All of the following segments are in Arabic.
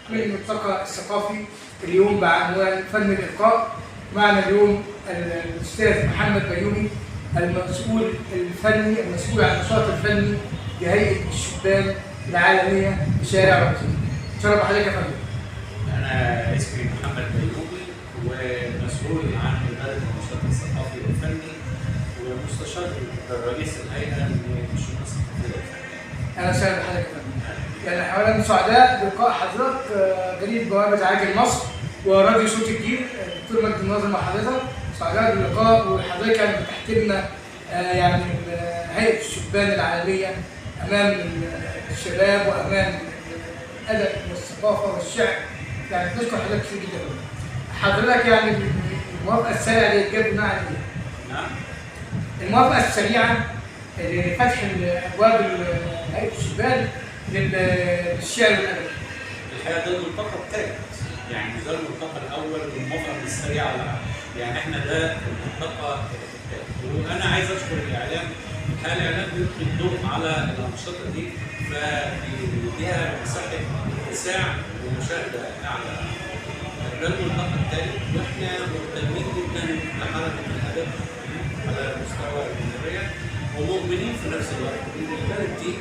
من الملتقى الثقافي اليوم بعنوان فن الإلقاء. معنا اليوم الأستاذ محمد بيومي المسؤول الفني المسؤول عن النشاط الفني لهيئة الشبان العالمية بشارع رمسيس. شرف حضرتك يا فندم. أنا اسمي محمد بيومي ومسؤول عن إدارة النشاط الثقافي والفني ومستشار رئيس الهيئة للشؤون الثقافية والفنية. أهلا وسهلا بحضرتك يا فندم. يعني حوالي سعداء بلقاء حضرتك جريدة بوابة عاجل مصر وراديو صوت الجيل. دكتور مجدي الناظر مع حضرتك، سعداء باللقاء وحضرتك يعني فتحت لنا يعني هيئة الشبان العالمية أمام الشباب وأمام الأدب والثقافة والشعر. يعني بنشكر حضرتك كتير جدا. حضرتك يعني الموافقة السريعة اللي جت بناء على إيه؟ نعم؟ الموافقة السريعة لفتح أبواب هيئة الشبان للشعر والأدب. الحقيقة ده الملتقى الثالث، يعني ده الملتقى الأول والموافقة السريعة يعني احنا ده الملتقى الثالث، وأنا عايز أشكر الإعلام. الإعلام بيلقي الضوء على الأنشطة دي فبيديها مساحة اتساع ومشاهدة أعلى. ده الملتقى الثالث واحنا مهتمين جدا بحركة الأدب على مستوى الجمهورية ومؤمنين في نفس الوقت إن البلد دي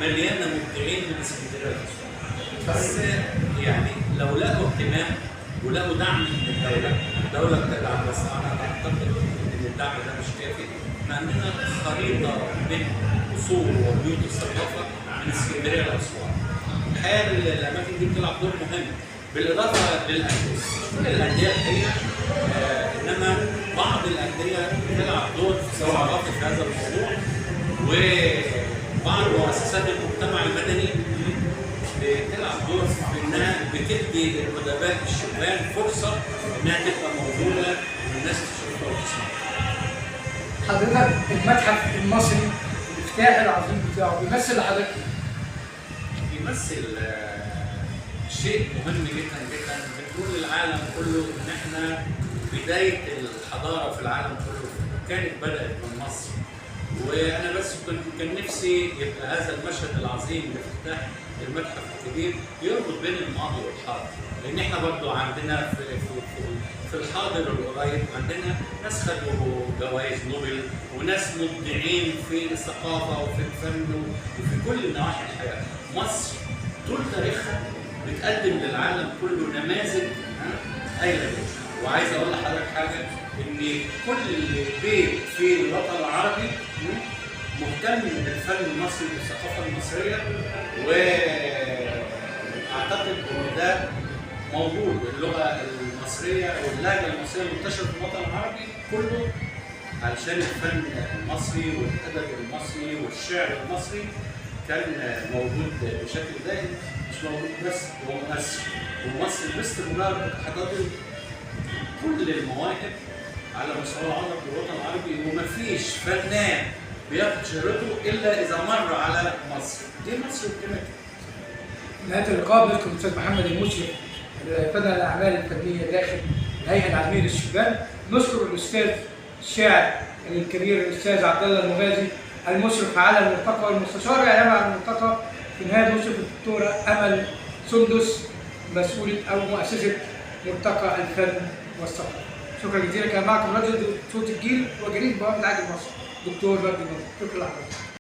مليانة مبدعين من اسكندرية. بس يعني لو لقوا اهتمام ولقوا دعم من الدولة بتدعم، بس أنا أعتقد إن الدعم ده مش كافي. احنا عندنا خريطة بين أصول وبيوت الثقافة من اسكندرية لأسوان. الحقيقة الأماكن دي بتلعب دور مهم بالإضافة للأندية. كل الأندية الحقيقة إنما بعض الأندية بتلعب دور ثقافي في هذا الموضوع، وبعض مؤسسات المجتمع المدني بتلعب دور في انها بتدي للادباء الشبان فرصه انها تبقى موجوده والناس تشوفها وتسمعها. حضرتك المتحف المصري الافتتاحي العظيم بتاعه بيمثل لحضرتك بيمثل شيء مهم جدا جدا. بتقول للعالم كله ان احنا بدايه الحضاره في العالم كله كانت بدات من مصر. وانا بس كان نفسي يبقى هذا المشهد العظيم لافتتاح المتحف الكبير يربط بين الماضي والحاضر، لان احنا برضو عندنا في الحاضر القريب عندنا ناس خدوا جوائز نوبل وناس مبدعين في الثقافه وفي الفن وفي كل نواحي الحياه. مصر طول تاريخها بتقدم للعالم كله نماذج هايله جدا. وعايز اقول لحضرتك حاجه، ان كل بيت في الوطن العربي مهتم بالفن المصري والثقافه المصريه، واعتقد ان ده موجود. اللغه المصريه واللهجه المصريه منتشره في الوطن العربي كله علشان الفن المصري والادب المصري والشعر المصري كان موجود بشكل دائم. مش موجود بس، هو مؤثر وممثل باستمرار بتحضر كل المواهب على مستوى العرب والوطن العربي، ومفيش فنان بياخد شهرته الا اذا مر على مصر. دي مصر بقيمتها. نهاية اللقاء بنشكر الاستاذ محمد المشرف فنان الاعمال الفنيه داخل الهيئه العالميه للشبان. نشكر الاستاذ الشاعر الكبير الاستاذ عبد الله المغازي المشرف على الملتقى والمستشار الاعلامي على الملتقى. في النهايه نشكر الدكتوره امل سندس مسؤوله او مؤسسه ملتقى الفن والثقافه. شكرا جزيلا. كان معكم راديو صوت الجيل وجريده بوابه عاجل مصر دكتور مجدي الناظر. شكرا لحضرتك.